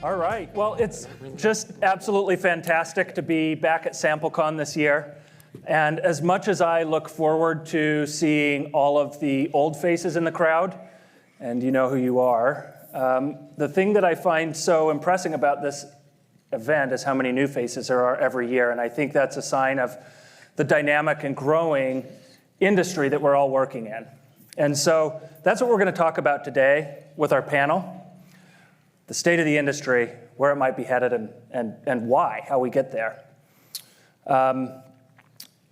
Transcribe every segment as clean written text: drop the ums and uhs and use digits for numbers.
All right. Well, it's just absolutely fantastic to be back at SampleCon this year. And as much as I look forward to seeing all of the old faces in the crowd, and you know who you are, the thing that I find so impressive about this event is how many new faces there are every year. And I think that's a sign of the dynamic and growing industry that we're all working in. And so that's what we're going to talk about today with our panel. The state of the industry, where it might be headed, and why, how we get there.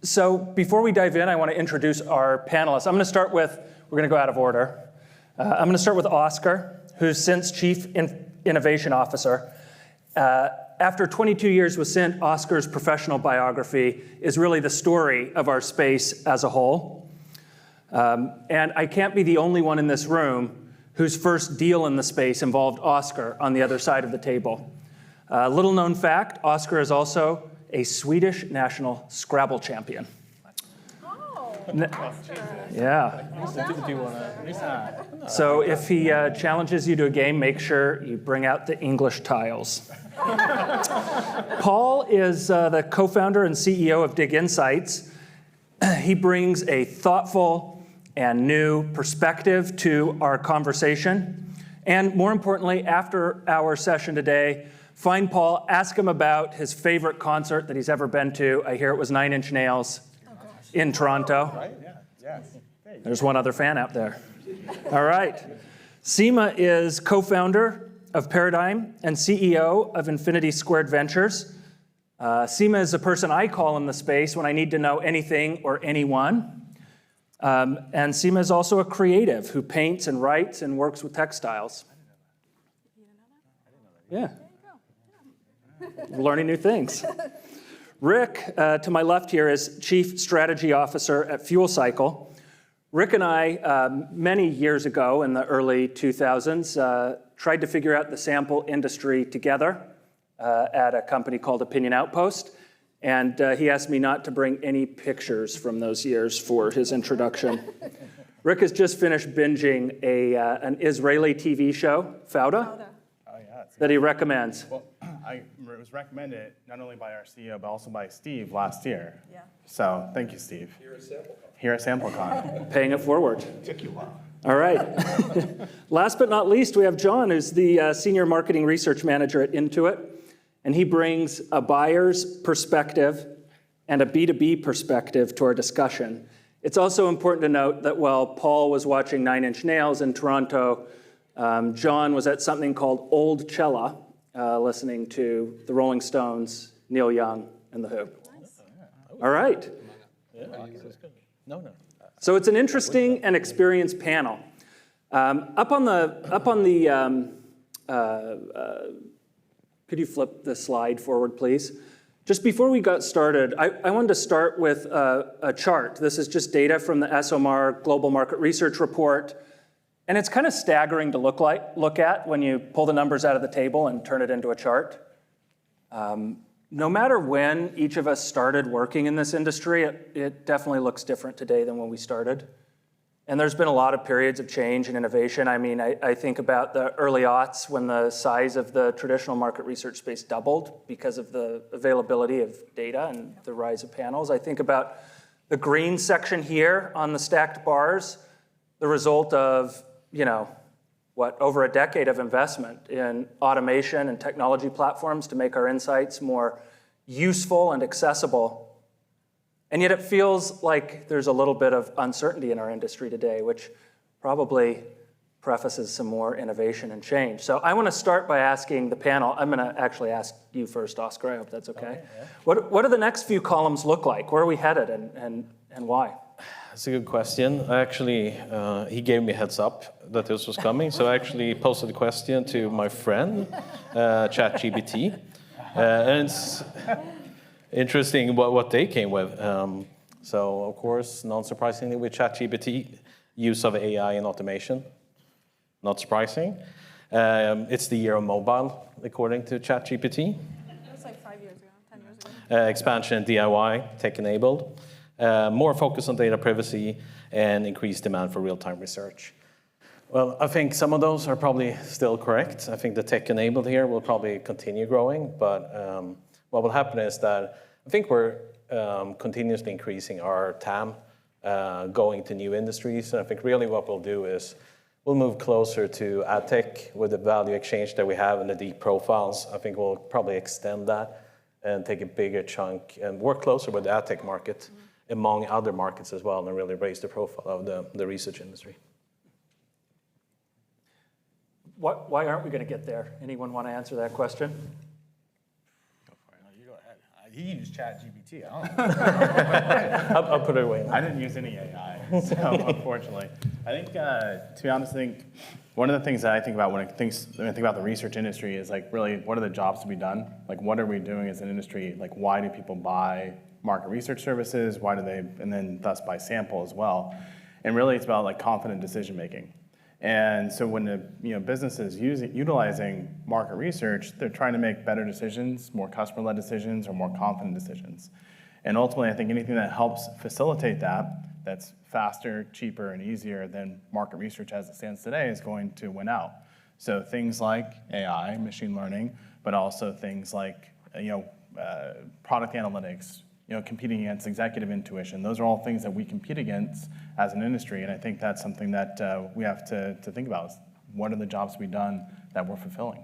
So before we dive in, I want to introduce our panelists. I'm going to start with, we're going to go out of order. I'm going to start with Oscar, who's Cint's Chief Innovation Officer. After 22 years with Cint, Oscar's professional biography is really the story of our space as a whole. And I can't be the only one in this room whose first deal in the space involved Oscar on the other side of the table. Little known fact, Oscar is also a Swedish national Scrabble champion. Oh, yeah. So if he challenges you to a game, make sure you bring out the English tiles. Paul is the co-founder and CEO of Dig Insights. He brings a thoughtful and new perspective to our conversation. And more importantly, after our session today, find Paul, ask him about his favorite concert that he's ever been to. I hear it was Nine Inch Nails in Toronto. Right? Yeah. Yes. There's one other fan out there. All right. Sima is co-founder of Paradigm and CEO of Infinity Squared Ventures. Sima is the person I call in the space when I need to know anything or anyone. And Sima is also a creative who paints and writes and works with textiles. Yeah. We're learning new things. Rick, to my left here, is Chief Strategy Officer at Fuel Cycle. Rick and I, many years ago in the early 2000s, tried to figure out the sample industry together at a company called Opinion Outpost. And he asked me not to bring any pictures from those years for his introduction. Rick has just finished binging an Israeli TV show, Fauda, that he recommends. Well, it was recommended not only by our CEO, but also by Steve last year. Yeah. So thank you, Steve. Here at SampleCon. Paying it forward. Took you a while. All right. Last but not least, we have Jon, who's the Senior Marketing Research Manager at Intuit. And he brings a buyer's perspective and a B2B perspective to our discussion. It's also important to note that while Paul was watching Nine Inch Nails in Toronto, Jon was at something called Old Cella, listening to the Rolling Stones, Neil Young, and The Who. Nice. All right. No. So it's an interesting and experienced panel. Up on the could you flip the slide forward, please? Just before we got started, I wanted to start with a chart. This is just data from the SOMAR Global Market Research Report. And it's kind of staggering to look at when you pull the numbers out of the table and turn it into a chart. No matter when each of us started working in this industry, it definitely looks different today than when we started. And there's been a lot of periods of change and innovation. I mean, I think about the early aughts when the size of the traditional market research space doubled because of the availability of data and the rise of panels. I think about the green section here on the stacked bars, the result of, over a decade of investment in automation and technology platforms to make our insights more useful and accessible. And yet it feels like there's a little bit of uncertainty in our industry today, which probably prefaces some more innovation and change. So I want to start by asking the panel. I'm going to actually ask you first, Oscar. I hope that's okay. Yeah. What do the next few columns look like? Where are we headed and why? That's a good question. He gave me a heads up that this was coming, so I actually posted the question to my friend, ChatGPT. And it's interesting what they came with. So, of course, non-surprisingly with ChatGPT, use of AI and automation. Not surprising. It's the year of mobile, according to ChatGPT. It was like 5 years ago, 10 years ago. Expansion in DIY, tech-enabled. More focus on data privacy and increased demand for real-time research. Well, I think some of those are probably still correct. I think the tech-enabled here will probably continue growing, but what will happen is that I think we're continuously increasing our TAM, going to new industries. And I think really what we'll do is we'll move closer to ad tech with the value exchange that we have and the deep profiles. I think we'll probably extend that and take a bigger chunk and work closer with the ad tech market among other markets as well, and really raise the profile of the research industry. Why aren't we going to get there? Anyone want to answer that question? Go for it. No, you go ahead. He used ChatGPT. I don't know. I'll put it away now. I didn't use any AI, so unfortunately. I think, to be honest, I think one of the things that I think about when I think about the research industry is like really what are the jobs to be done? Like what are we doing as an industry? Like why do people buy market research services? Why do they, and then thus buy sample as well? And really it's about like confident decision making. And so when the business is utilizing market research, they're trying to make better decisions, more customer-led decisions, or more confident decisions. And ultimately, I think anything that helps facilitate that, that's faster, cheaper, and easier than market research as it stands today is going to win out. So things like AI, machine learning, but also things like product analytics, competing against executive intuition. Those are all things that we compete against as an industry, and I think that's something that we have to think about. Is what are the jobs to be done that we're fulfilling?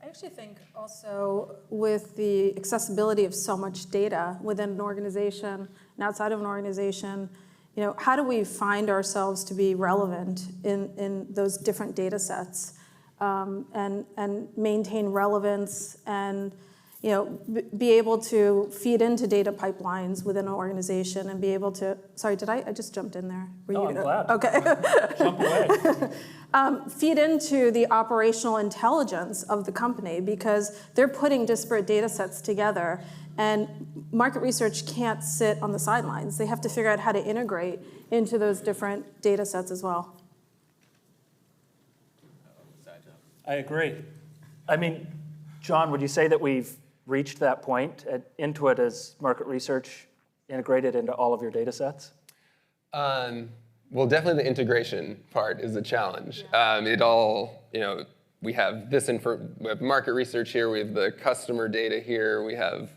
I actually think also with the accessibility of so much data within an organization and outside of an organization, how do we find ourselves to be relevant in those different data sets and maintain relevance and be able to feed into data pipelines within an organization and be able to, sorry, I just jumped in there. No, I'm glad. Okay. Jump away. Feed into the operational intelligence of the company because they're putting disparate data sets together and market research can't sit on the sidelines. They have to figure out how to integrate into those different data sets as well. I agree. I mean, Jon, would you say that we've reached that point at Intuit as market research integrated into all of your data sets? Well, definitely the integration part is a challenge. We have we have market research here, we have the customer data here, we have,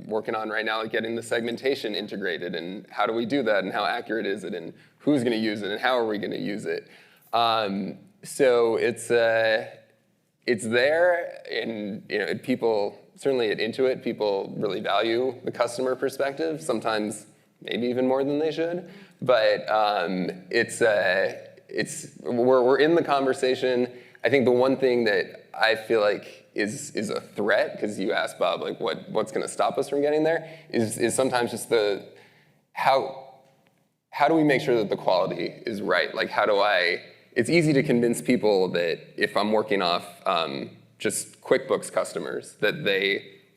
working on right now getting the segmentation integrated, and how do we do that, and how accurate is it, and who's going to use it, and how are we going to use it? So it's there, and people, certainly at Intuit, people really value the customer perspective, sometimes maybe even more than they should. But we're in the conversation. I think the one thing that I feel like is a threat, because you asked Bob, like what's going to stop us from getting there, is sometimes just how do we make sure that the quality is right? Like it's easy to convince people that if I'm working off just QuickBooks customers, that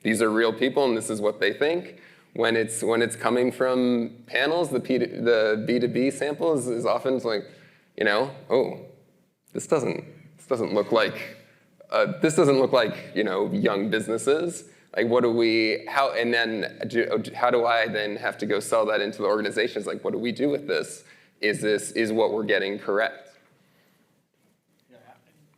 these are real people and this is what they think. When it's coming from panels, the B2B samples is often like, this doesn't look like young businesses. Like how do I then have to go sell that into the organizations? Like what do we do with this? Is what we're getting correct?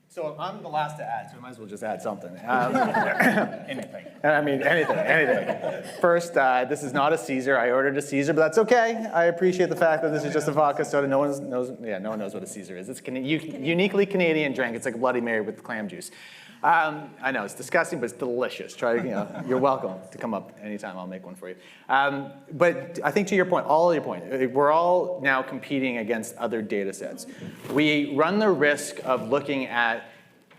So I'm the last to add, so I might as well just add something. Anything. I mean, anything. First, this is not a Caesar. I ordered a Caesar, but that's okay. I appreciate the fact that this is just a vodka soda. No one knows what a Caesar is. It's uniquely Canadian drink. It's like a Bloody Mary with clam juice. I know, it's disgusting, but it's delicious. You're welcome to come up anytime. I'll make one for you. But I think to your point, we're all now competing against other data sets. We run the risk of looking at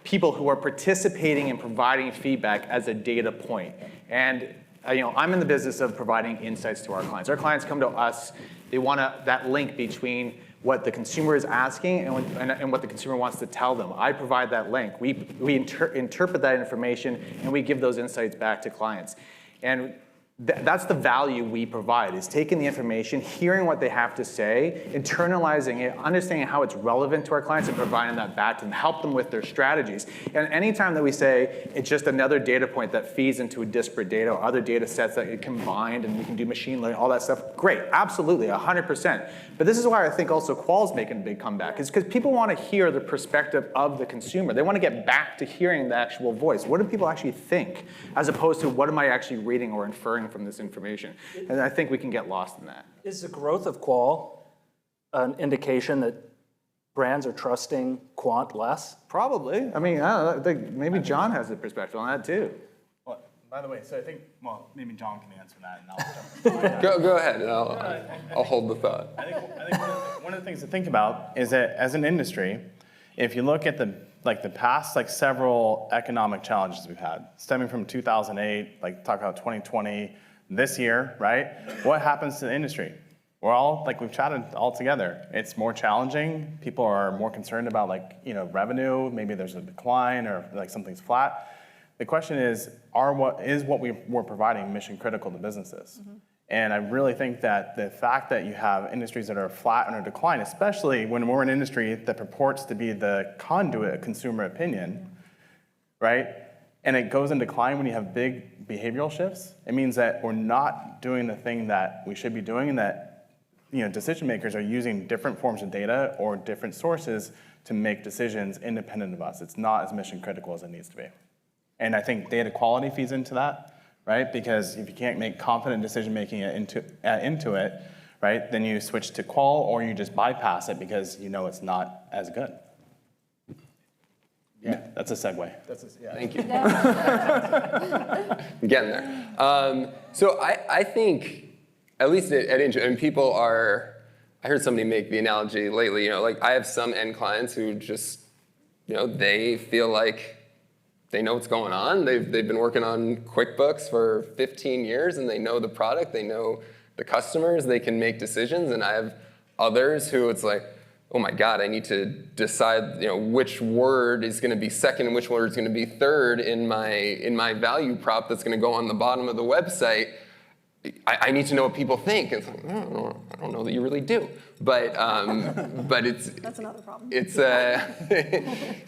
people who are participating and providing feedback as a data point. And I'm in the business of providing insights to our clients. Our clients come to us, they want that link between what the consumer is asking and what the consumer wants to tell them. I provide that link. We interpret that information and we give those insights back to clients. And That's the value we provide, is taking the information, hearing what they have to say, internalizing it, understanding how it's relevant to our clients, and providing that back to them, help them with their strategies. And anytime that we say it's just another data point that feeds into a disparate data or other data sets that get combined and we can do machine learning, all that stuff, great, absolutely, 100%. But this is why I think also Qual's making a big comeback, is because people want to hear the perspective of the consumer. They want to get back to hearing the actual voice. What do people actually think, as opposed to what am I actually reading or inferring from this information? And I think we can get lost in that. Is the growth of Qual an indication that brands are trusting quant less? Probably. I mean, I don't know, I think maybe John has a perspective on that too. Well, by the way, so I think, well, maybe John can answer that, and I'll jump. Go ahead, and I'll hold the thought. I think one of the things to think about is that as an industry, if you look at the past several economic challenges we've had, stemming from 2008, talk about 2020, this year, right? What happens to the industry? We're all, we've chatted all together. It's more challenging. People are more concerned about revenue. Maybe there's a decline or something's flat. The question is, what we're providing mission critical to businesses? Mm-hmm. And I really think that the fact that you have industries that are flat and are decline, especially when we're an industry that purports to be the conduit of consumer opinion, right? And it goes in decline when you have big behavioral shifts. It means that we're not doing the thing that we should be doing, and that decision makers are using different forms of data or different sources to make decisions independent of us. It's not as mission critical as it needs to be. And I think data quality feeds into that, right? Because if you can't make confident decision making into it, right, then you switch to Qual, or you just bypass it because it's not as good. Yeah, that's a segue. Thank you. I'm getting there. So I think, at least at Intuit, and people are, I heard somebody make the analogy lately, I have some end clients who just, they feel like they know what's going on. They've been working on QuickBooks for 15 years, and they know the product, they know the customers, they can make decisions. And I have others who it's like, oh my God, I need to decide, which word is going to be second and which word is going to be third in my value prop that's going to go on the bottom of the website. I need to know what people think. And it's like, I don't know that you really do, but it's That's another problem. It's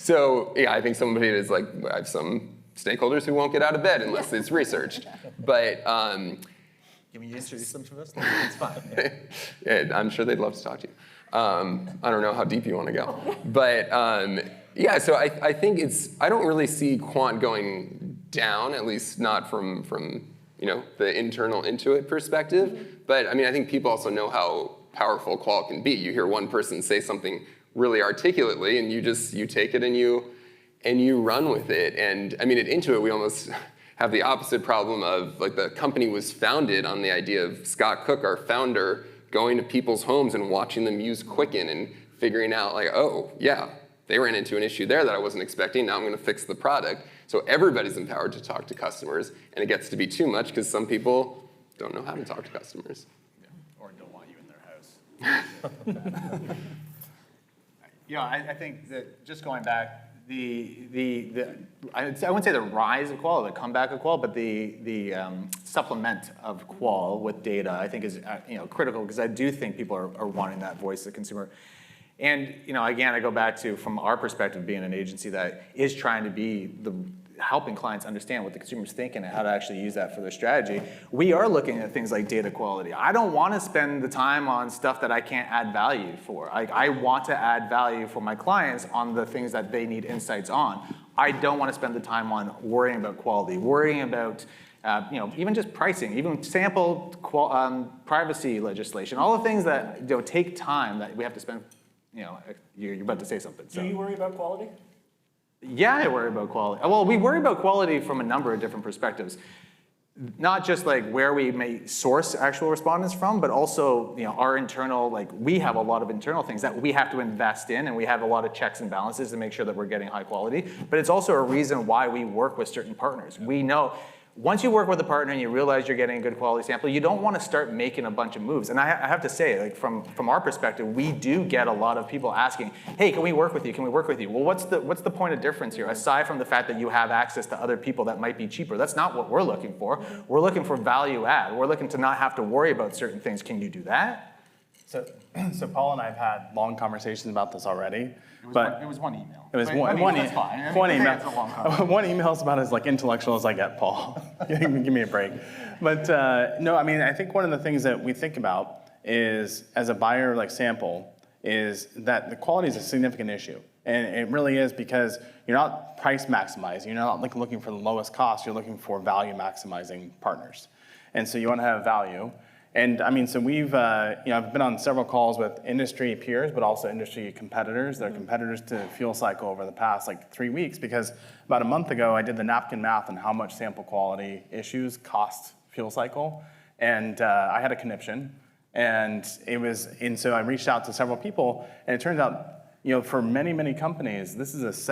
so yeah, I think somebody is I have some stakeholders who won't get out of bed unless it's researched, but. Can we introduce them to us? It's fine. Yeah, I'm sure they'd love to talk to you. I don't know how deep you want to go, but yeah. So I think I don't really see quant going down, at least not from the internal Intuit perspective. Mm-hmm. But I mean, I think people also know how powerful Qual can be. You hear one person say something really articulately, and you take it and you run with it. And I mean, at Intuit, we almost have the opposite problem of the company was founded on the idea of Scott Cook, our founder, going to people's homes and watching them use Quicken and figuring out oh yeah, they ran into an issue there that I wasn't expecting. Now I'm going to fix the product. So everybody's empowered to talk to customers, and it gets to be too much because some people don't know how to talk to customers. Yeah. Or don't want you in their house. I think that just going back, I wouldn't say the rise of Qual, the comeback of Qual, but the supplement of Qual with data, I think is critical, because I do think people are wanting that voice of the consumer. And again, I go back to, from our perspective, being an agency that is trying to be helping clients understand what the consumer's thinking and how to actually use that for their strategy. We are looking at things like data quality. I don't want to spend the time on stuff that I can't add value for. I want to add value for my clients on the things that they need insights on. I don't want to spend the time on worrying about quality, worrying about even just pricing, even sample privacy legislation, all the things that take time that we have to spend. You're about to say something. So. Do you worry about quality? Yeah, I worry about quality. Well, we worry about quality from a number of different perspectives. Not just where we may source actual respondents from, but also our internal, we have a lot of internal things that we have to invest in, and we have a lot of checks and balances to make sure that we're getting high quality. But it's also a reason why we work with certain partners. We know once you work with a partner and you realize you're getting a good quality sample, you don't want to start making a bunch of moves. And I have to say, like from our perspective, we do get a lot of people asking, hey, can we work with you? Can we work with you? Well, what's the point of difference here, aside from the fact that you have access to other people that might be cheaper? That's not what we're looking for. We're looking for value add. We're looking to not have to worry about certain things. Can you do that? So Paul and I have had long conversations about this already. It was one email. It was But, one, I mean, one, that's e- fine. I mean, one I think email. it's a long conversation. One email is about as like intellectual as I get, Paul. Give me a break. But no, I mean, I think one of the things that we think about is, as a buyer like Sample, is that the quality is a significant issue. And it really is, because you're not price maximizing. You're not like looking for the lowest cost. You're looking for value maximizing partners. And so you want to have value. And I mean, so we've, I've been on several calls with industry peers, but also industry competitors. They're competitors to Fuel Cycle over the past like 3 weeks, because about a month ago, I did the napkin math on how much sample quality issues cost Fuel Cycle. And I had a conniption. And so I reached out to several people, and it turns out, for many, many companies, this is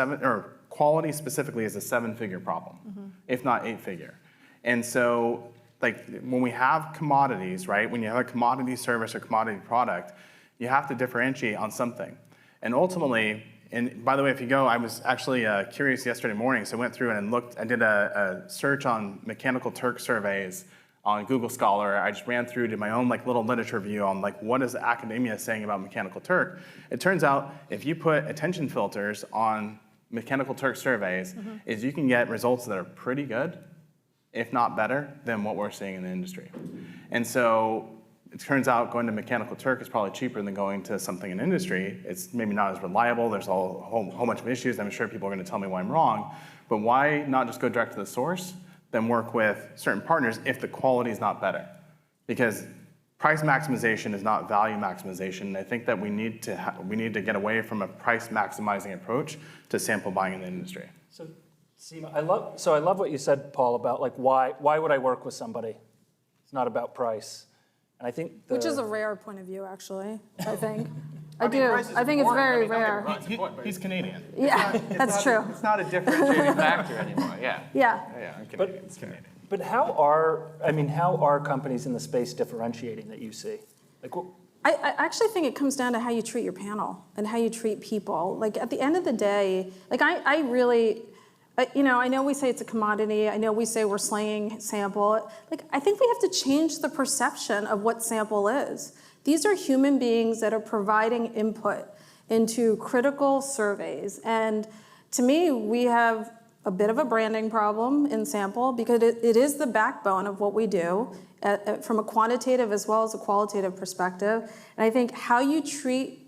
quality specifically is a 7-figure problem, if not 8-figure. And so, like when we have commodities, right? When you have a commodity service or commodity product, you have to differentiate on something. And ultimately, and by the way, if you go, I was actually curious yesterday morning, so I went through and looked, I did a search on Mechanical Turk surveys on Google Scholar. I just ran through to my own like little literature review on like what is academia saying about Mechanical Turk. It turns out if you put attention filters on Mechanical Turk surveys, is you can get results that are pretty good, if not better, than what we're seeing in the industry. And so it turns out going to Mechanical Turk is probably cheaper than going to something in industry. It's maybe not as reliable. There's a whole bunch of issues. I'm sure people are going to tell me why I'm wrong. But why not just go direct to the source, then work with certain partners if the quality is not better? Because price maximization is not value maximization. And I think that we need to get away from a price maximizing approach to sample buying in the industry. So, Sima, I love what you said, Paul, about like why would I work with somebody? It's not about price. And I think Which is a rare point of view, actually, I think. I do. I think it's very rare. He's Canadian. Yeah, that's true. It's not a differentiating factor anymore. Yeah. Yeah. Yeah, I'm Canadian. It's Canadian. But how are companies in the space differentiating that you see? Like, I actually think it comes down to how you treat your panel and how you treat people. Like at the end of the day, like I really, I know we say it's a commodity. I know we say we're slaying sample. Like I think we have to change the perception of what sample is. These are human beings that are providing input into critical surveys. And to me, we have a bit of a branding problem in sample because it is the backbone of what we do from a quantitative as well as a qualitative perspective. And I think how you treat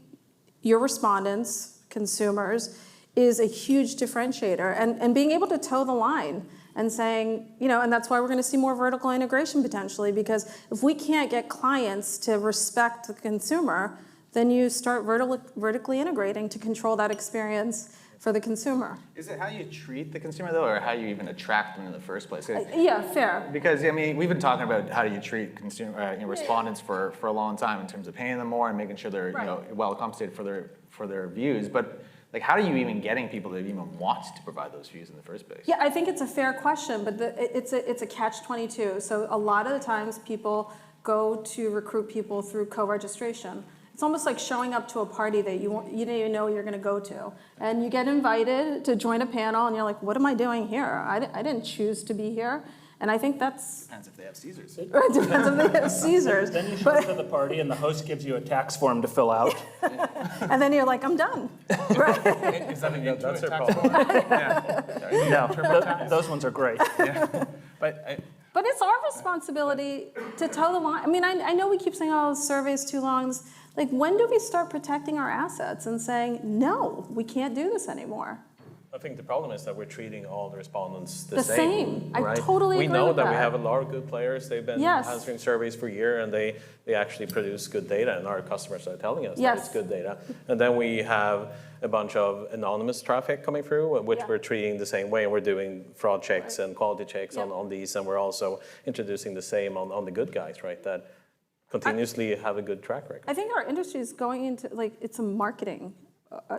your respondents, consumers, is a huge differentiator. And being able to toe the line and saying, and that's why we're going to see more vertical integration potentially, because if we can't get clients to respect the consumer, then you start vertically integrating to control that experience for the consumer. Is it how you treat the consumer, though, or how you even attract them in the first place? Yeah, fair. Because, I mean, we've been talking about how you treat consumer respondents for a long time in terms of paying them more and making sure they're well compensated for their views. But like, how are you even getting people to even want to provide those views in the first place? Yeah, I think it's a fair question, but it's a catch-22. So a lot of the times people go to recruit people through co-registration. It's almost like showing up to a party that you didn't even know you're going to go to. And you get invited to join a panel, and you're like, what am I doing here? I didn't choose to be here. And I think that's... Depends if they have Caesars. It depends if they have Caesars. then you show up to the party and the host gives you a tax form to fill out. And then you're like, I'm done. Right? Is that an Intuit That's your tax problem. No, those ones are great. But it's our responsibility to toe the line. I mean, I know we keep saying, oh, the survey's too long. Like, when do we start protecting our assets and saying, no, we can't do this anymore? I think the problem is that we're treating all the respondents the The same. same. I right? totally agree We know with that we that. have a lot of good players. They've been Yes. answering surveys for a year, and they actually produce good data, and our customers are telling us that Yes. it's good data. And then we have a bunch of anonymous traffic coming through, which Yeah. we're treating the same way. We're doing fraud checks and quality checks Yeah. on these, and we're also introducing the same on the good guys, right? That continuously have a good track record. I think our industry is going into, like, it's a marketing.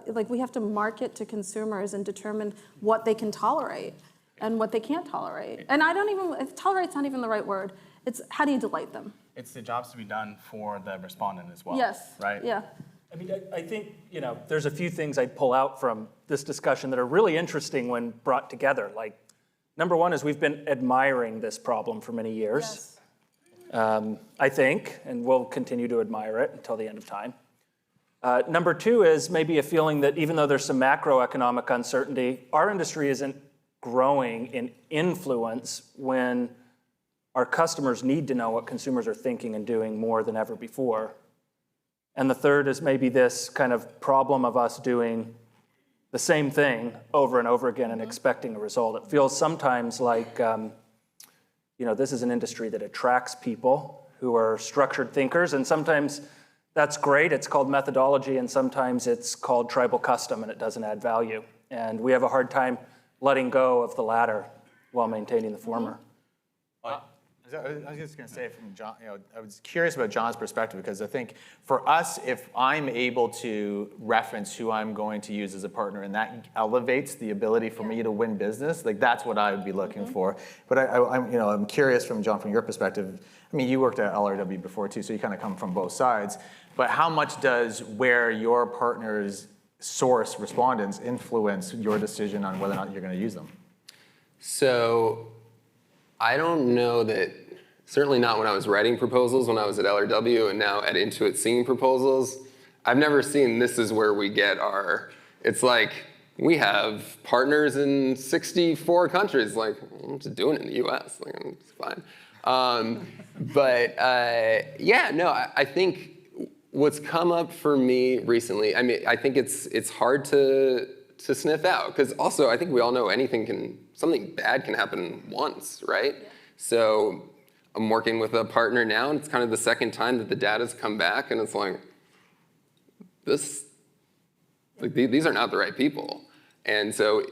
Like, we have to market to consumers and determine what they can tolerate. and what they can't tolerate. And I don't even, tolerate's not even the right word. It's how do you delight them? It's the jobs to be done for the respondent as well. Yes. Right? Yeah. I mean, I think, there's a few things I'd pull out from this discussion that are really interesting when brought together. Like, number one is we've been admiring this problem for many years, Yes. I think, and we'll continue to admire it until the end of time. Number two is maybe a feeling that even though there's some macroeconomic uncertainty, our industry isn't growing in influence when our customers need to know what consumers are thinking and doing more than ever before. And the third is maybe this kind of problem of us doing the same thing over and over again and expecting a result. It feels sometimes like, this is an industry that attracts people who are structured thinkers, and sometimes that's great, it's called methodology, and sometimes it's called tribal custom and it doesn't add value. And we have a hard time letting go of the latter while maintaining the former. I was just going to say from John, I was curious about John's perspective because I think for us, if I'm able to reference who I'm going to use as a partner and that elevates the ability for me to win business, like that's what I would be looking for. But I'm curious from John, from your perspective. I mean, you worked at LRW before too, so you kind of come from both sides. But how much does where your partners source respondents influence your decision on whether or not you're going to use them? So I don't know that, certainly not when I was writing proposals, when I was at LRW and now at Intuit seeing proposals. I've never seen this is where we get it's like we have partners in 64 countries. Like, I'm just doing it in the US, like, it's fine. I think what's come up for me recently, I think it's hard to sniff out, because also I think we all know something bad can happen once, right? Yeah. So I'm working with a partner now, and it's kind of the second time that the data's come back, and it's like, these are not the right people. And so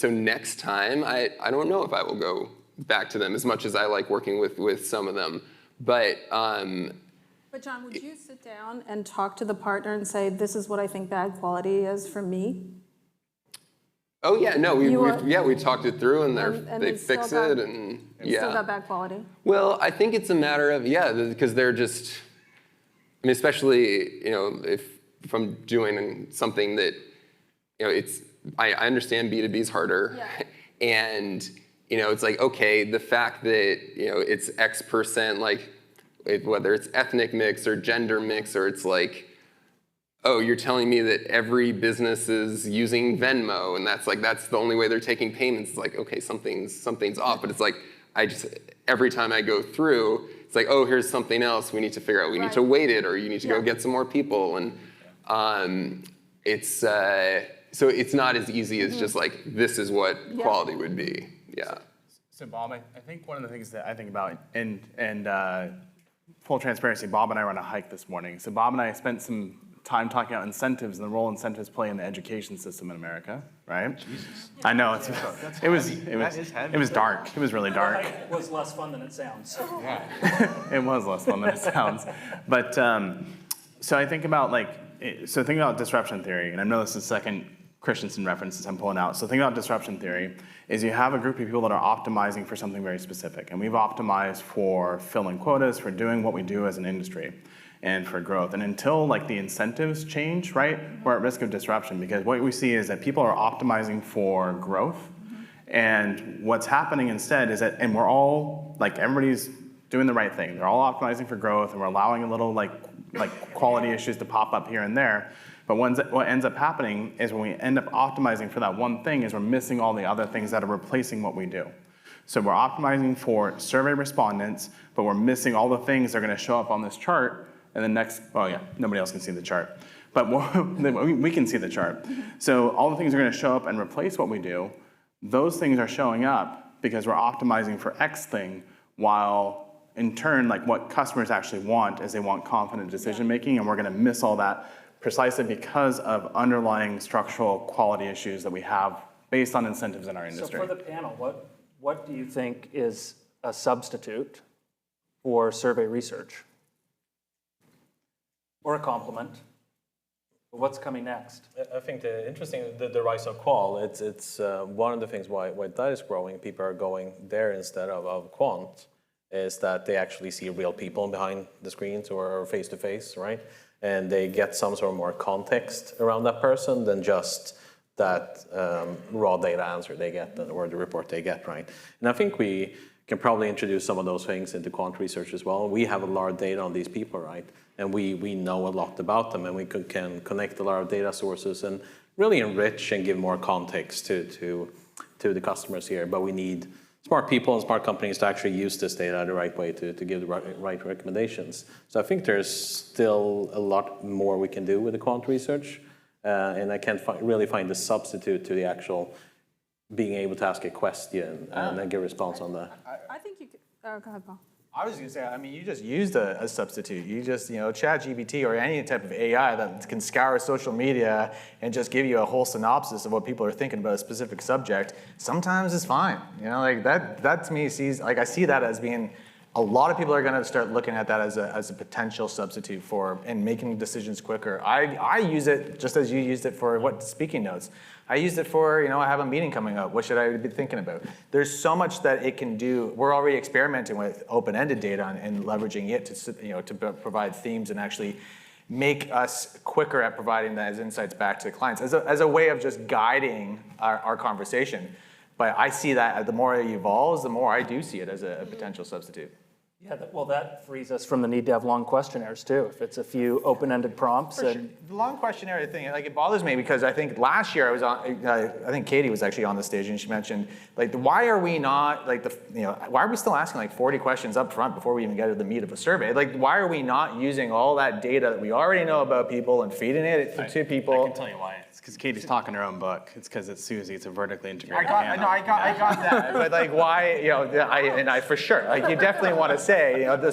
next time, I don't know if I will go back to them as much as I like working with some of them. But John, would you sit down and talk to the partner and say, this is what I think bad quality is for me? Oh yeah, no, we talked it through, and they fix it, and Still got bad quality. Well, I think it's a matter of because they're just, especially if I'm doing something that I understand B2B is harder, and it's like, okay, the fact that it's X%, like whether it's ethnic mix or gender mix, or it's like, oh, you're telling me that every business is using Venmo, and that's the only way they're taking payments. It's like, okay, something's off. But it's like, every time I go through, it's like, oh, here's something else we need to figure out. We need to weight it, or you need to go get some more people. And so it's not as easy as just like, this is what quality would be. Yeah. So Bob, I think one of the things that I think about, and full transparency, Bob and I were on a hike this morning. So Bob and I spent some time talking about incentives and the role incentives play in the education system in America, right? Jesus. I know, it was dark. It was really dark. It was less fun than it sounds. It was less fun than it sounds. But so I think about think about disruption theory, and I know this is the second Christensen reference I'm pulling out. So think about disruption theory is you have a group of people that are optimizing for something very specific, and we've optimized for filling quotas, for doing what we do as an industry, and for growth. And until the incentives change, right, we're at risk of disruption, because what we see is that people are optimizing for growth, and what's happening instead is that, and we're all, everybody's doing the right thing. They're all optimizing for growth, and we're allowing a little quality issues to pop up here and there. But what ends up happening is when we end up optimizing for that one thing is we're missing all the other things that are replacing what we do. So we're optimizing for survey respondents, but we're missing all the things that are going to show up on this chart. And then nobody else can see the chart. But we can see the chart. So all the things are going to show up and replace what we do. Those things are showing up because we're optimizing for X thing, while in turn, what customers actually want is they want confident decision making, and we're going to miss all that precisely because of underlying structural quality issues that we have based on incentives in our industry. So for the panel, what do you think is a substitute for survey research? Or a complement? What's coming next? I think the rise of qual, it's one of the things why that is growing, people are going there instead of quant, is that they actually see real people behind the screens or face to face, right? And they get some sort of more context around that person than just that raw data answer they get or the report they get, right? And I think we can probably introduce some of those things into quant research as well. We have a lot of data on these people, right? And we know a lot about them, and we can connect a lot of data sources and really enrich and give more context to the customers here. But we need smart people and smart companies to actually use this data the right way to give the right recommendations. So I think there's still a lot more we can do with the quant research, and I can't really find a substitute to the actual being able to ask a question and then get a response on that. I think you could, go ahead, Paul. I was going to say, I mean, you just used a substitute. You just, ChatGPT or any type of AI that can scour social media and just give you a whole synopsis of what people are thinking about a specific subject, sometimes is fine. Like that to me I see that as being, a lot of people are going to start looking at that as a potential substitute for and making decisions quicker. I use it just as you used it for speaking notes. I used it for, I have a meeting coming up. What should I be thinking about? There's so much that it can do. We're already experimenting with open-ended data and leveraging it to provide themes and actually make us quicker at providing those insights back to the clients as a way of just guiding our conversation. But I see that the more it evolves, the more I do see it as a potential substitute. Yeah, well, that frees us from the need to have long questionnaires too. If it's a few open-ended prompts. For sure. The long questionnaire thing, it bothers me because I think last year I was on. I think Katie was actually on the stage and she mentioned why are we not why are we still asking 40 questions up front before we even get to the meat of a survey? Why are we not using all that data that we already know about people and feeding it to people? I can tell you why. It's because Katie's talking her own book. It's because it's Susie. It's a vertically integrated. I got that. But why? For sure. You definitely want to say,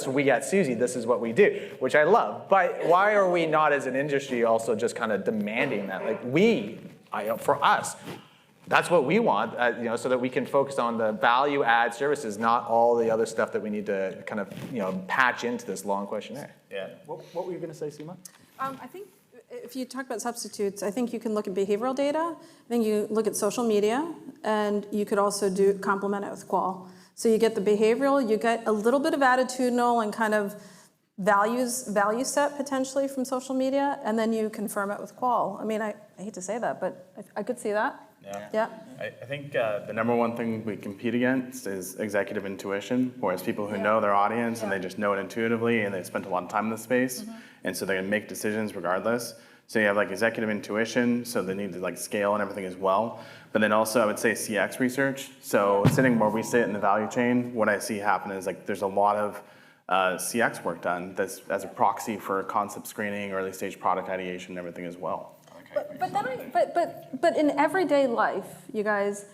we at Susie, this is what we do, which I love. But why are we not, as an industry, also just kind of demanding that? For us, that's what we want, so that we can focus on the value add services, not all the other stuff that we need to kind of, patch into this long questionnaire. Yeah. What were you going to say, Sima? I think if you talk about substitutes, I think you can look at behavioral data. I think you look at social media, and you could also complement it with qual. So you get the behavioral, you get a little bit of attitudinal and kind of value set potentially from social media, and then you confirm it with qual. I mean, I hate to say that, but I could see that. Yeah. I think the number one thing we compete against is executive intuition, whereas people who know their audience and they just know it intuitively and they spent a lot of time in the space, and so they can make decisions regardless. So you have executive intuition, so they need to scale and everything as well. But then also I would say CX research. So sitting where we sit in the value chain, what I see happen is there's a lot of CX work done that's as a proxy for concept screening, early stage product ideation, and everything as well. But in everyday life, you guys,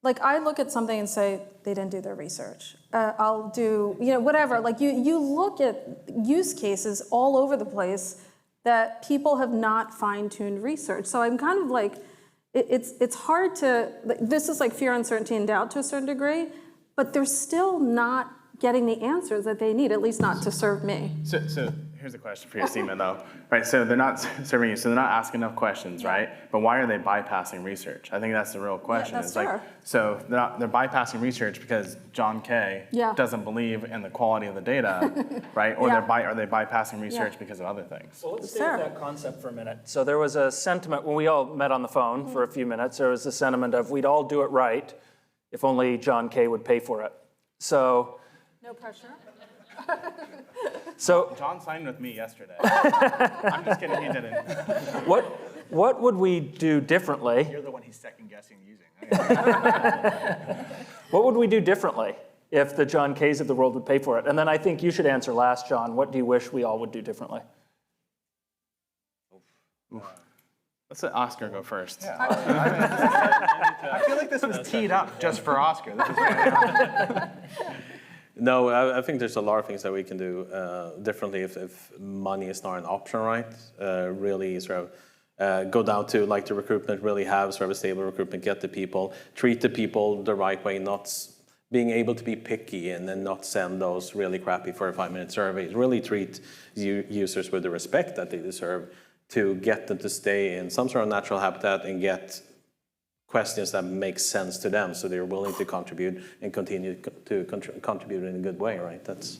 I look at something and say, they didn't do their research. I'll do, whatever. You look at use cases all over the place that people have not fine-tuned research. So I'm kind of it's hard to, this is fear, uncertainty, and doubt to a certain degree, but they're still not getting the answers that they need, at least not to serve me. So here's a question for you, Sima, though. Right, so they're not serving you, so they're not asking enough questions, right? But why are they bypassing research? I think that's the real question. Yeah, that's fair. So they're bypassing research because Jon Kay doesn't believe in the quality of the data, right? Or are they bypassing research because of other things? Well, let's stay with that concept for a minute. So there was a sentiment, when we all met on the phone for a few minutes, there was a sentiment of we'd all do it right if only Jon Kay would pay for it. So... No pressure. So John signed with me yesterday. I'm just kidding, he didn't. What would we do differently? You're the one he's second-guessing using. What would we do differently if the Jon Kays of the world would pay for it? And then I think you should answer last, John. What do you wish we all would do differently? Let's let Oscar go first. Yeah. I feel like this was teed up just for Oscar. No, I think there's a lot of things that we can do differently if money is not an option, right? Really sort of go down to the recruitment, really have sort of a stable recruitment, get the people, treat the people the right way, not being able to be picky and then not send those really crappy 45-minute surveys. Really treat users with the respect that they deserve. to get them to stay in some sort of natural habitat and get questions that make sense to them, so they're willing to contribute and continue to contribute in a good way, right? That's...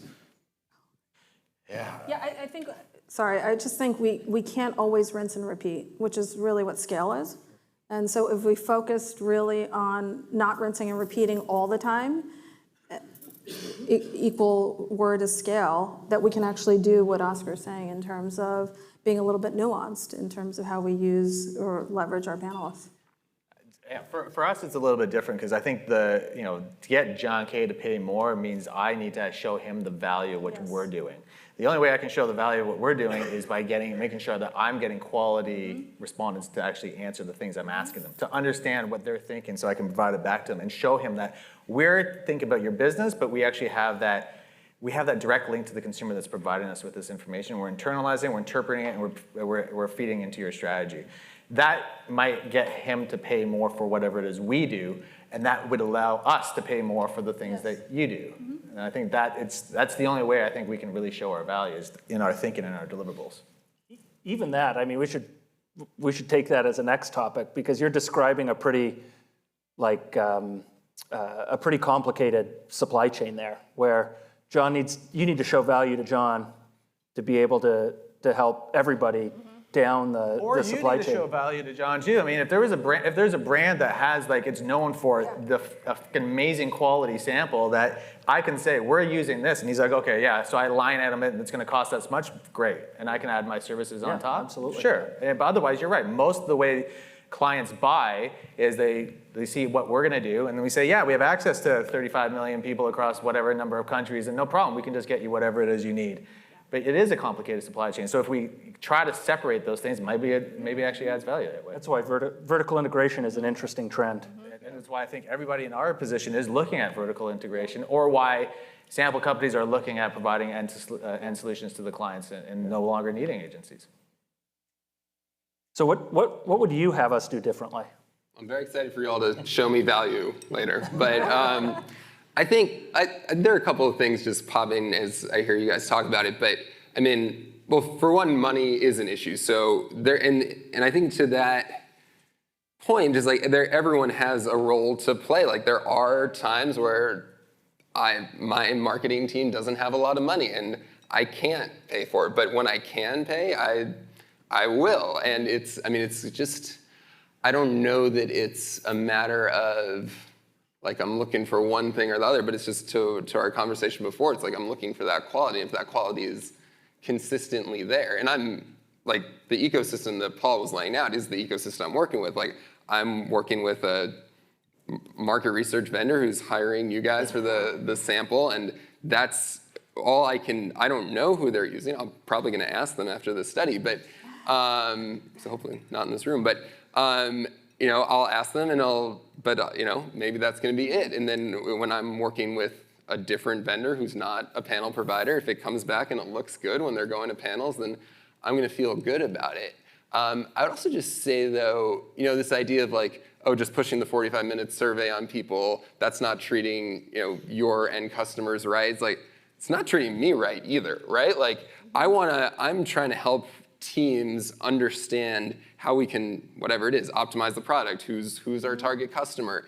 Yeah, I think, sorry, I just think we can't always rinse and repeat, which is really what scale is. And so if we focused really on not rinsing and repeating all the time, equal word is scale, that we can actually do what Oscar's saying in terms of being a little bit nuanced in terms of how we use or leverage our panelists. Yeah, for us, it's a little bit different because I think to get Jon Kay to pay more means I need to show him the value of what we're doing. The only way I can show the value of what we're doing is by making sure that I'm getting quality respondents to actually answer the things I'm asking them, to understand what they're thinking so I can provide it back to them and show him that we're thinking about your business, but we actually have that direct link to the consumer that's providing us with this information. We're internalizing, we're interpreting it, and we're feeding into your strategy. That might get him to pay more for whatever it is we do, and that would allow us to pay more for the things that you do. And I think that's the only way I think we can really show our values in our thinking and our deliverables. Even that, I mean, we should take that as a next topic, because you're describing a pretty complicated supply chain there, where you need to show value to Jon to be able to help everybody down the supply chain. Or you need to show value to Jon too. I mean, if there's a brand that has it's known for the amazing quality sample that I can say we're using this, and he's like, okay, yeah, so I line item it, and it's going to cost us much, great, and I can add my services on top. Absolutely. Sure, but otherwise, you're right. Most of the way clients buy is they see what we're going to do, and then we say, yeah, we have access to 35 million people across whatever number of countries, and no problem, we can just get you whatever it is you need. But it is a complicated supply chain. So if we try to separate those things, maybe it actually adds value that way. That's why vertical integration is an interesting trend. And that's why I think everybody in our position is looking at vertical integration, or why sample companies are looking at providing end solutions to the clients and no longer needing agencies. So what would you have us do differently? I'm very excited for you all to show me value later. But I think there are a couple of things just popping as I hear you guys talk about it. But I mean, well, for one, money is an issue. So and I think to that point, just everyone has a role to play. Like, there are times where my marketing team doesn't have a lot of money and I can't pay for it. But when I can pay, I will. And it's just, I don't know that it's a matter of I'm looking for one thing or the other, but it's just to our conversation before, it's I'm looking for that quality. If that quality is consistently there, and I'm the ecosystem that Paul was laying out is the ecosystem I'm working with. I'm working with a market research vendor who's hiring you guys for the sample, and that's all I don't know who they're using. I'm probably going to ask them after the study, but so hopefully not in this room, but I'll ask them and maybe that's going to be it. And then when I'm working with a different vendor who's not a panel provider, if it comes back and it looks good when they're going to panels, then I'm going to feel good about it. I would also just say, though, this idea of just pushing the 45-minute survey on people, that's not treating your end customers right. It's not treating me right either, right? I'm trying to help teams understand how we can, whatever it is, optimize the product, who's our target customer.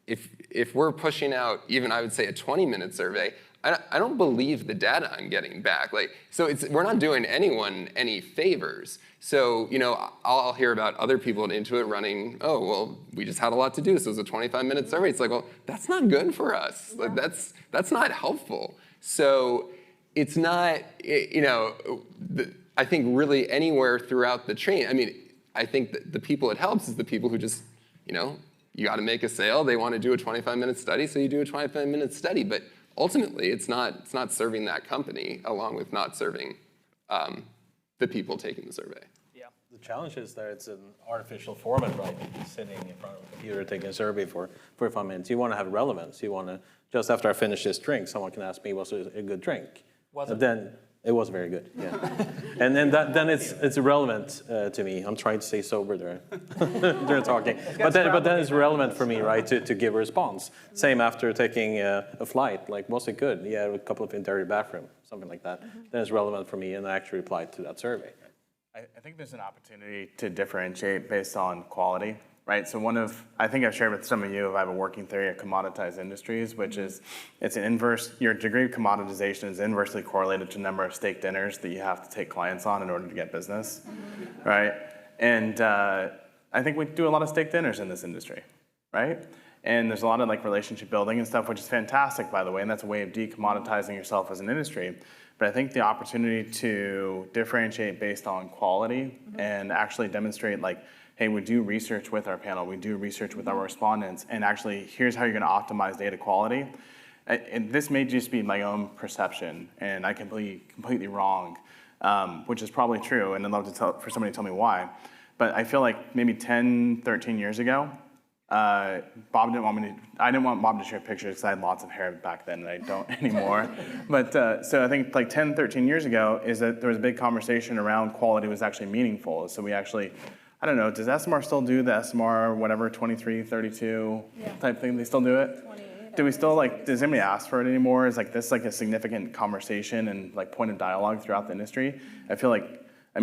If we're pushing out even, I would say, a 20-minute survey, I don't believe the data I'm getting back. We're not doing anyone any favors. So, I'll hear about other people at Intuit running, oh, well, we just had a lot to do, so it was a 25-minute survey. It's well, that's not good for us. That's not helpful. So it's not, I think really anywhere throughout the chain, I think that the people it helps is the people who just, you got to make a sale. They want to do a 25-minute study, so you do a 25-minute study. But ultimately, it's not serving that company, along with not serving the people taking the survey. Yeah. The challenge is that it's an artificial format, right? Sitting in front of a computer taking a survey for 45 minutes. You want to have relevance. You want to, just after I finish this drink, someone can ask me, was it a good drink? Then it was very good, yeah. And then it's irrelevant to me. I'm trying to stay sober there during talking. But then it's relevant for me, right, to give a response. Same after taking a flight, was it good? Yeah, a couple of interior bathroom, something like that. Then it's relevant for me, and I actually replied to that survey. I think there's an opportunity to differentiate based on quality, right? So I think I've shared with some of you, I have a working theory of commoditized industries, which is, it's an inverse, your degree of commoditization is inversely correlated to the number of steak dinners that you have to take clients on in order to get business, right? And I think we do a lot of steak dinners in this industry, right? And there's a lot of like relationship building and stuff, which is fantastic, by the way, and that's a way of decommoditizing yourself as an industry. But I think the opportunity to differentiate based on quality and actually demonstrate like, hey, we do research with our panel, we do research with our respondents, and actually here's how you're gonna optimize data quality. And this may just be my own perception, and I can be completely wrong, which is probably true, and I'd love for somebody to tell me why. But I feel like maybe 10, 13 years ago, I didn't want Bob to share pictures because I had lots of hair back then and I don't anymore. But so I think like 10, 13 years ago is that there was a big conversation around quality was actually meaningful. So we actually, I don't know, does SMR still do the SMR, whatever, 23, 32 type thing? They still do it? 28. Do we still like, does anybody ask for it anymore? Is like this like a significant conversation and like point of dialogue throughout the industry? I feel like,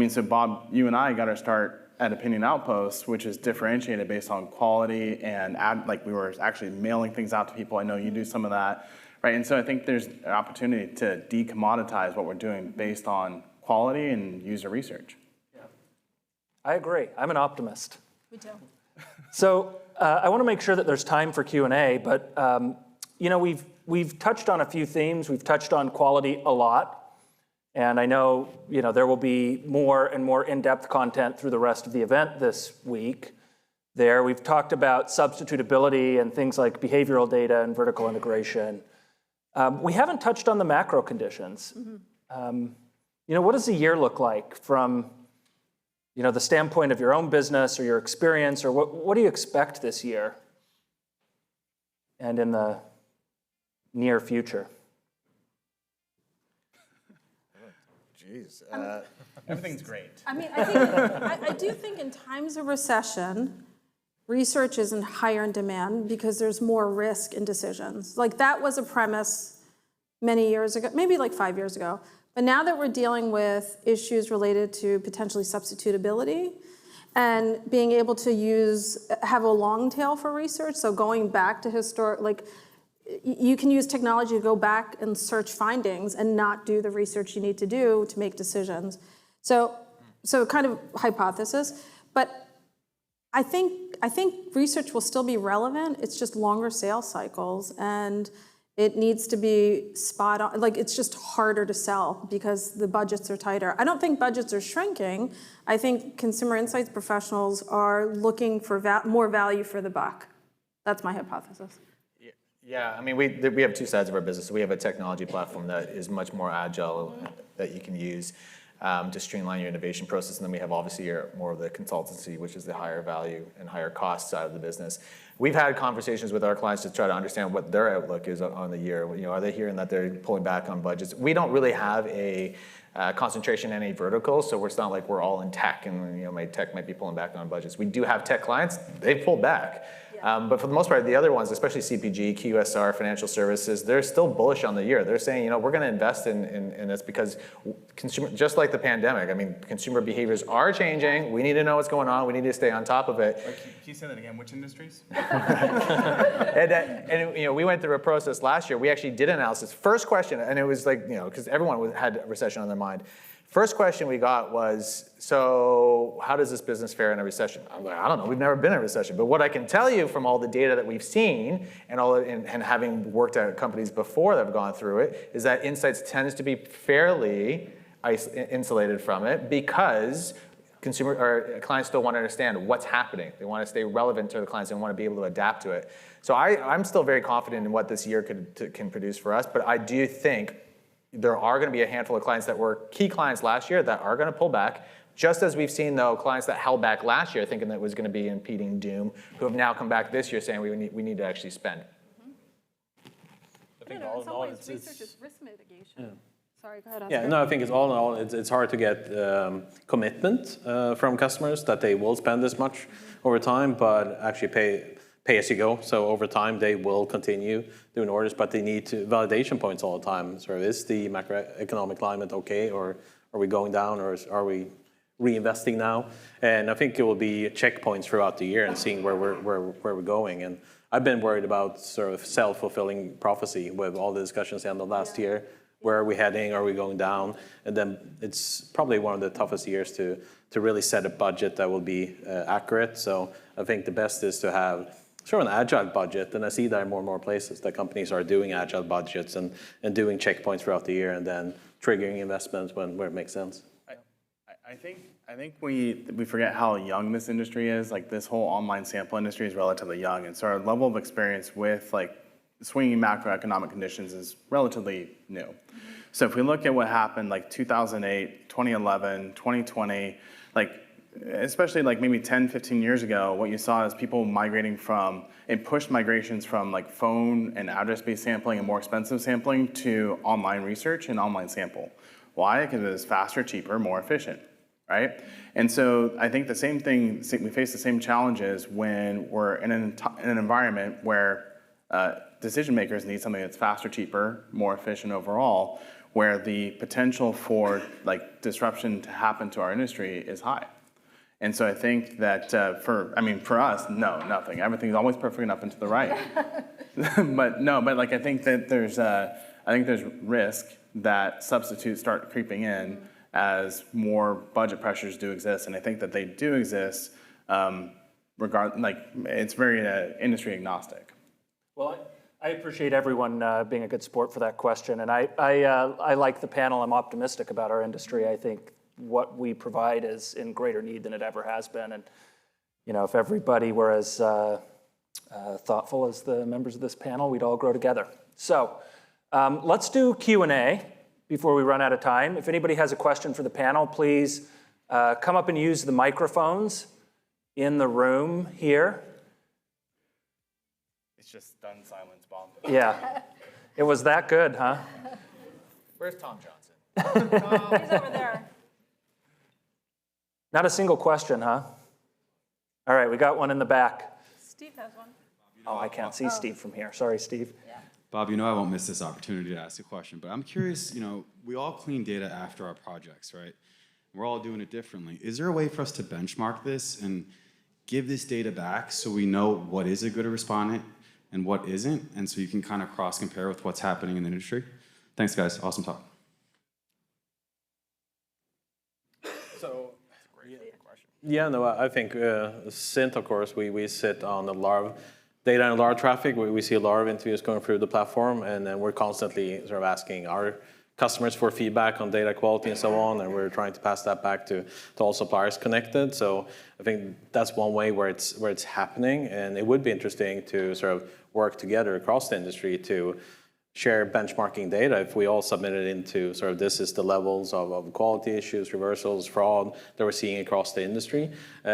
so Bob, you and I got our start at Opinion Outpost, which is differentiated based on quality and we were actually mailing things out to people. I know you do some of that, right? And so I think there's an opportunity to decommoditize what we're doing based on quality and user research. Yeah. I agree. I'm an optimist. We do. So I want to make sure that there's time for Q&A, but we've touched on a few themes. We've touched on quality a lot. And I know, there will be more and more in-depth content through the rest of the event this week. We've talked about substitutability and things like behavioral data and vertical integration. We haven't touched on the macro conditions. What does the year look like from, the standpoint of your own business or your experience, or what do you expect this year and in the near future? Jeez. Everything's great. I do think in times of recession, research is higher in demand because there's more risk in decisions. Like that was a premise many years ago, maybe like 5 years ago. But now that we're dealing with issues related to potentially substitutability and being able to have a long tail for research, so going back to you can use technology to go back and search findings and not do the research you need to do to make decisions. So kind of hypothesis, but I think research will still be relevant. It's just longer sales cycles, and it needs to be spot on. Like it's just harder to sell because the budgets are tighter. I don't think budgets are shrinking. I think consumer insights professionals are looking for more value for the buck. That's my hypothesis. Yeah, we have two sides of our business. We have a technology platform that is much more agile that you can use to streamline your innovation process. And then we have obviously more of the consultancy, which is the higher value and higher cost side of the business. We've had conversations with our clients to try to understand what their outlook is on the year. Are they hearing that they're pulling back on budgets? We don't really have a concentration in any vertical, so it's not like we're all in tech and my tech might be pulling back on budgets. We do have tech clients, they've pulled back. But for the most part, the other ones, especially CPG, QSR, financial services, they're still bullish on the year. They're saying, we're going to invest in this because just like the pandemic, consumer behaviors are changing. We need to know what's going on. We need to stay on top of it. Can you say that again? Which industries? And we went through a process last year. We actually did analysis. First question, and it was like, because everyone had a recession on their mind. First question we got was, so how does this business fare in a recession? I'm like, I don't know, we've never been in a recession. But what I can tell you from all the data that we've seen and having worked at companies before that have gone through it, is that insights tends to be fairly insulated from it because clients still want to understand what's happening. They want to stay relevant to the clients and want to be able to adapt to it. So I'm still very confident in what this year can produce for us, but I do think there are going to be a handful of clients that were key clients last year that are going to pull back, just as we've seen, though, clients that held back last year thinking that it was going to be impeding doom, who have now come back this year saying we need to actually spend. I think In all in some all, ways, it's research is risk mitigation. Yeah. Sorry, go ahead, Oscar. Yeah, no, I think it's all in all, it's hard to get commitment from customers that they will spend this much over time, but actually pay as you go. So over time, they will continue doing orders, but they need validation points all the time. So is the macroeconomic climate okay, or are we going down, or are we reinvesting now. And I think it will be checkpoints throughout the year and seeing where we're going. And I've been worried about sort of self-fulfilling prophecy with all the discussions end of last year. Where are we heading? Are we going down? And then it's probably one of the toughest years to really set a budget that will be accurate. So I think the best is to have sort of an agile budget. And I see that in more and more places that companies are doing agile budgets and doing checkpoints throughout the year and then triggering investments where it makes sense. I think we forget how young this industry is. Like this whole online sample industry is relatively young, and so our level of experience with like swinging macroeconomic conditions is relatively new. So if we look at what happened like 2008, 2011, 2020, like especially like maybe 10, 15 years ago, what you saw is people migrating from, it pushed migrations from like phone and address-based sampling and more expensive sampling to online research and online sample. Why? Because it is faster, cheaper, more efficient, right? And so I think the same thing, we face the same challenges when we're in an environment where decision makers need something that's faster, cheaper, more efficient overall, where the potential for like disruption to happen to our industry is high. And so I think that for us, no, nothing. Everything's always perfect enough and to the right. but like I think that there's risk that substitutes start creeping in as more budget pressures do exist, and I think that they do exist. It's very industry agnostic. Well, I appreciate everyone being a good sport for that question, and I like the panel. I'm optimistic about our industry. I think what we provide is in greater need than it ever has been, and if everybody were as thoughtful as the members of this panel, we'd all grow together. So let's do Q&A before we run out of time. If anybody has a question for the panel, please come up and use the microphones in the room here. It's just stunned silence, Bob. Yeah, it was that good, huh? Where's Tom Johnson? He's over there. Not a single question, huh? All right, we got one in the back. Steve has one. Oh, I can't see Steve from here. Sorry, Steve. Yeah. Bob, I won't miss this opportunity to ask a question, but I'm curious, we all clean data after our projects, right? We're all doing it differently. Is there a way for us to benchmark this and give this data back so we know what is a good respondent and what isn't, and so you can kind of cross-compare with what's happening in the industry? Thanks, guys. Awesome talk. Yeah, no, I think Cint, of course, we sit on a lot of data and a lot of traffic. We see a lot of interviews going through the platform, and then we're constantly sort of asking our customers for feedback on data quality and so on, and we're trying to pass that back to all suppliers connected. So I think that's one way where it's happening, and it would be interesting to sort of work together across the industry to share benchmarking data. If we all submitted into sort of this is the levels of quality issues, reversals, fraud that we're seeing across the industry,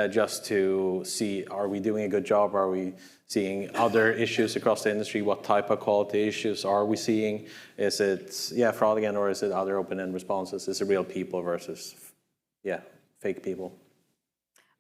just to see, are we doing a good job? Are we seeing other issues across the industry? What type of quality issues are we seeing? Is it, fraud again, or is it other open-end responses? Is it real people versus, fake people?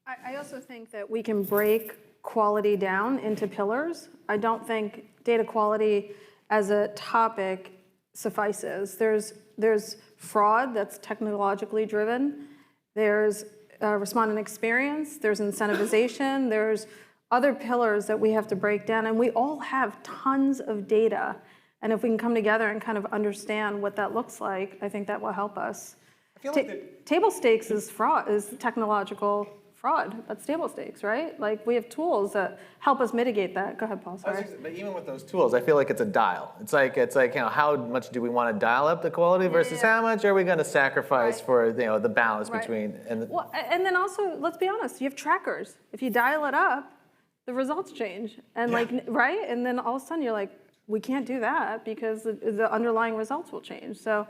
I also think that we can break quality down into pillars. I don't think data quality as a topic suffices. There's fraud that's technologically driven. There's respondent experience. There's incentivization. There's other pillars that we have to break down. And we all have tons of data. And if we can come together and kind of understand what that looks like, I think that will help us. I feel like table stakes is fraud, is technological fraud. That's table stakes, right? Like we have tools that help us mitigate that. Go ahead, Paul, sorry. But even with those tools, I feel like it's a dial. It's like how much do we want to dial up the quality versus how much are we going to sacrifice for the balance between and then also, let's be honest, you have trackers. If you dial it up, the results change. And right? And then all of a sudden you're like, we can't do that because the underlying results will change. So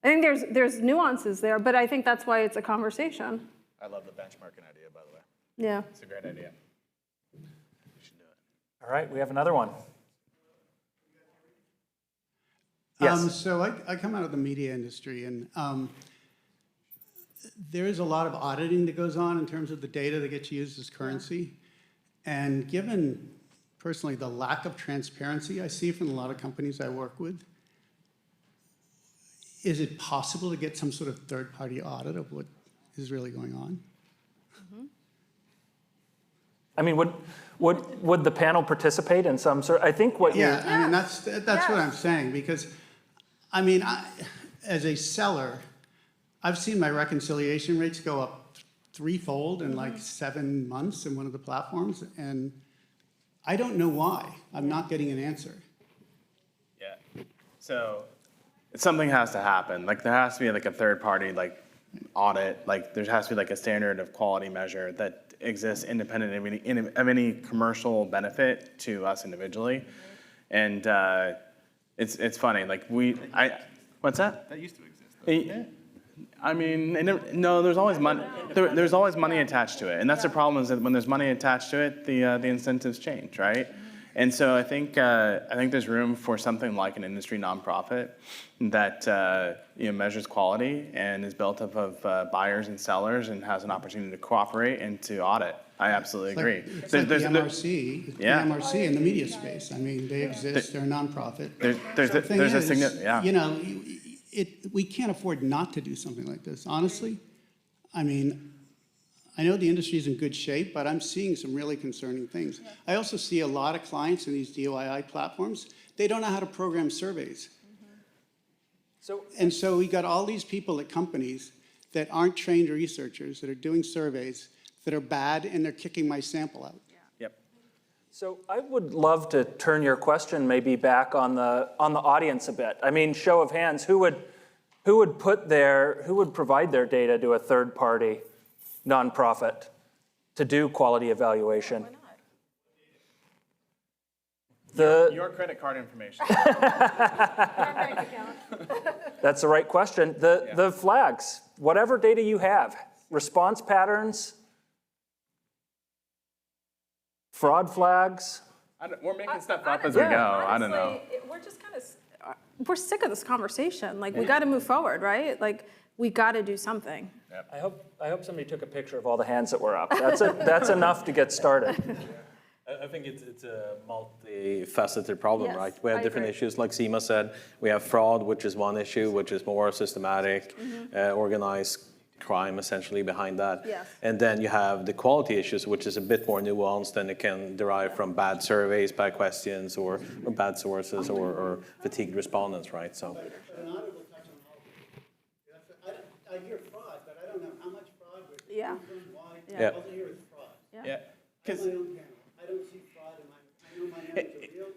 I think there's nuances there, but I think that's why it's a conversation. I love the benchmarking idea, by the way. Yeah. It's a great idea. We should do it. All right, we have another one. Yes. So I come out of the media industry, and there is a lot of auditing that goes on in terms of the data that gets used as currency. And given, personally, the lack of transparency I see from a lot of companies I work with, is it possible to get some sort of third-party audit of what is really going on. I mean, would the panel participate in some sort? I think what Yeah, you I mean, that's what I'm saying, because, I mean, as a seller, I've seen my reconciliation rates go up threefold in like 7 months in one of the platforms, and I don't know why. I'm not getting an answer. Yeah. So something has to happen. Like there has to be like a third party like audit. Like there has to be like a standard of quality measure that exists independent of any commercial benefit to us individually. And it's funny. Like what's that? That used to exist. I mean, no, there's always money. There's always money attached to it, and that's the problem. Is that when there's money attached to it, the incentives change, right? And so I think there's room for something like an industry nonprofit that measures quality and is built up of buyers and sellers and has an opportunity to cooperate and to audit. I absolutely agree. It's like the MRC, Yeah. the MRC in the media space. I mean, they exist, they're a nonprofit. There's a significant, yeah. You know, we can't afford not to do something like this, honestly. I mean, I know the industry's in good shape, but I'm seeing some really concerning things. I also see a lot of clients in these DIY platforms, they don't know how to program surveys. And so we got all these people at companies that aren't trained researchers, that are doing surveys, that are bad, and they're kicking my sample out. Yep. So I would love to turn your question maybe back on the audience a bit. I mean, show of hands, who would provide their data to a third party nonprofit to do quality evaluation? Why not? Your credit card information. That's the right question. The flags, whatever data you have, response patterns, fraud flags. We're making stuff up as we go. I don't know. We're just kind of, we're sick of this conversation. Like, we got to move forward, right? Like, we got to do something. I hope somebody took a picture of all the hands that were up. That's enough to get started. I think it's a multifaceted problem, Yes, right? We have I different agree. issues, like Sima said. We have fraud, which is one issue, which is more systematic, organized crime essentially behind that. Yes. And then you have the quality issues, which is a bit more nuanced, and it can derive from bad surveys, bad questions, or bad sources, or fatigued respondents, right? So. But an audit will touch on all of it. I hear fraud, but I don't know how much fraud, Yeah. why. Yeah. All I hear is fraud. Yeah. I have my own panel. I don't see fraud in I know my numbers are real.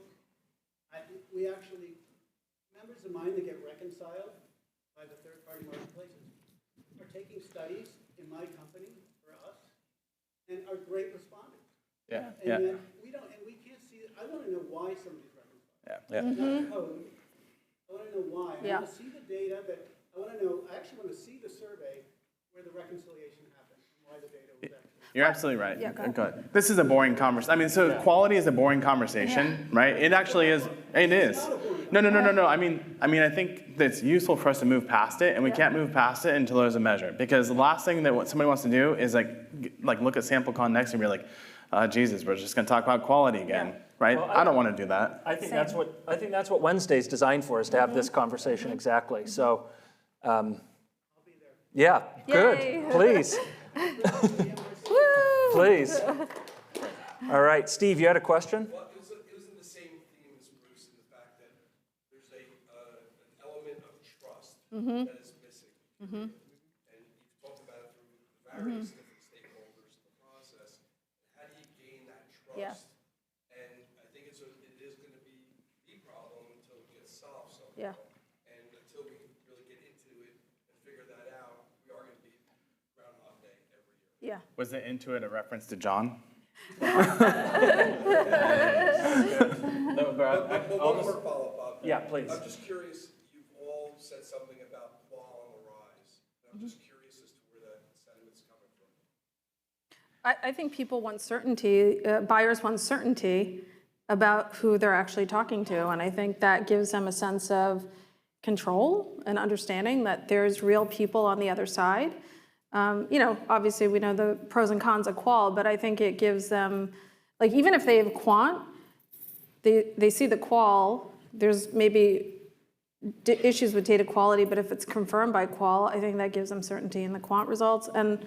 We actually, members of mine that get reconciled by the third-party marketplaces are taking studies in my company for us and are great responders. Yeah. And then we can't see, I want to know why somebody's reconciled. Yeah. Not code. I want to know why. I Yeah. want to see the data I want to know, I actually want to see the survey where the reconciliation happened and why the data was actually. You're absolutely right. Yeah, go ahead. Good. This is a boring conversation. I mean, so quality is a boring conversation, right? It actually is. It is. No. I mean, I think that's useful for us to move past it, and we can't move past it until there's a measure. Because the last thing that somebody wants to do is like look at SampleCon next and be like, Jesus, we're just going to talk about quality again, right? Well, I don't want to do that. I think that's what Wednesday's designed for, is to have this conversation exactly. So, yeah, good. Yay. Please. Please. All right, Steve, you had a question? Well, it was in the same theme as Bruce, in the fact that there's an element of trust that is missing. And you've talked about it through various different stakeholders in the process. How do you gain that trust? Yeah. And I think it is going to be the problem until it gets solved somehow. Yeah. And until we really get into it and figure that out, we are going to be Groundhog Day every year. Yeah. Was the Intuit a reference to John? But one more follow-up, Bob. Yeah, please. I'm just curious, you've all said something about qual on the rise. I'm just curious as to where that sentiment's coming from. I think people want certainty, buyers want certainty about who they're actually talking to. And I think that gives them a sense of control and understanding that there's real people on the other side. Obviously we know the pros and cons of qual, but I think it gives them, like, even if they have quant, they see the qual, there's maybe issues with data quality, but if it's confirmed by qual, I think that gives them certainty in the quant results. And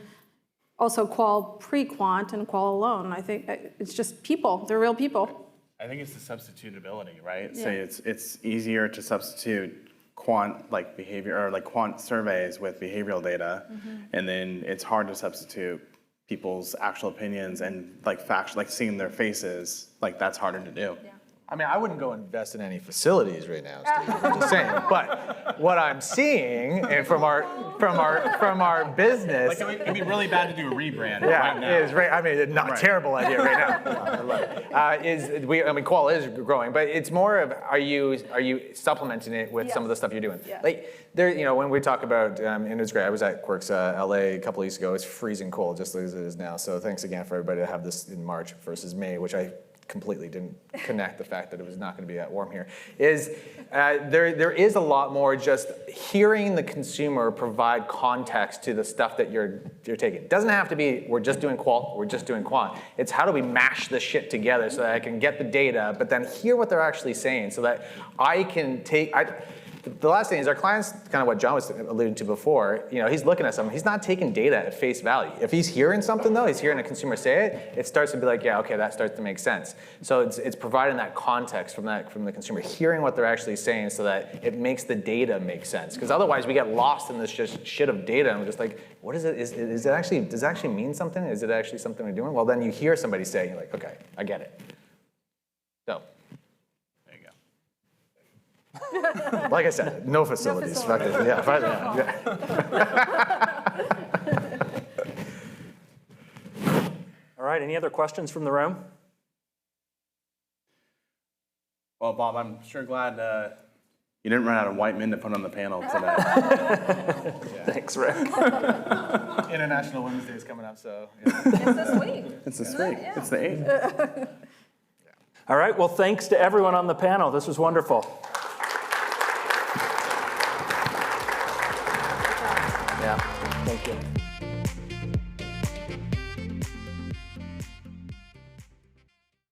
also qual pre-quant and qual alone. I think it's just people, they're real people. I think it's the substitutability, right? Yeah. Say it's easier to substitute quant like behavior or like quant surveys with behavioral data, and then it's hard to substitute people's actual opinions and like facts, like seeing their faces. Like that's harder to do. Yeah. I mean, I wouldn't go invest in any facilities right now, Steve. I'm just saying. But what I'm seeing and from our business, Like it'd be really bad to do a rebrand yeah, right now. it is right. I mean, not Right. terrible idea right now. I mean, qual is growing, but it's more of are you supplementing it with some of the stuff you're doing? Yeah. Like there, when we talk about, and it's great. I was at Quirk's LA a couple weeks ago. It's freezing cold, just as it is now. So thanks again for everybody to have this in March versus May, which I completely didn't connect the fact that it was not going to be that warm here, there is a lot more just hearing the consumer provide context to the stuff that you're taking. It doesn't have to be, we're just doing qual, we're just doing quant. It's how do we mash this shit together so that I can get the data, but then hear what they're actually saying so that I can take, the last thing is our clients, kind of what John was alluding to before, he's looking at something, he's not taking data at face value. If he's hearing something though, he's hearing a consumer say it, it starts to be like, yeah, okay, that starts to make sense. So it's providing that context from the consumer, hearing what they're actually saying so that it makes the data make sense. Because otherwise we get lost in this just shit of data and we're just like, what is it? Does it actually mean something? Is it actually something we're doing? Well, then you hear somebody say, you're like, okay, I get it. So. Like I said, no facilities. Yeah. All right, any other questions from the room? Well, Bob, I'm sure glad you didn't run out of white men to put on the panel today. Thanks, Rick. International Women's Day is coming up, so. It's this week. It's this week. It's the 8th. All right, well, thanks to everyone on the panel. This was wonderful. Yeah, thank you.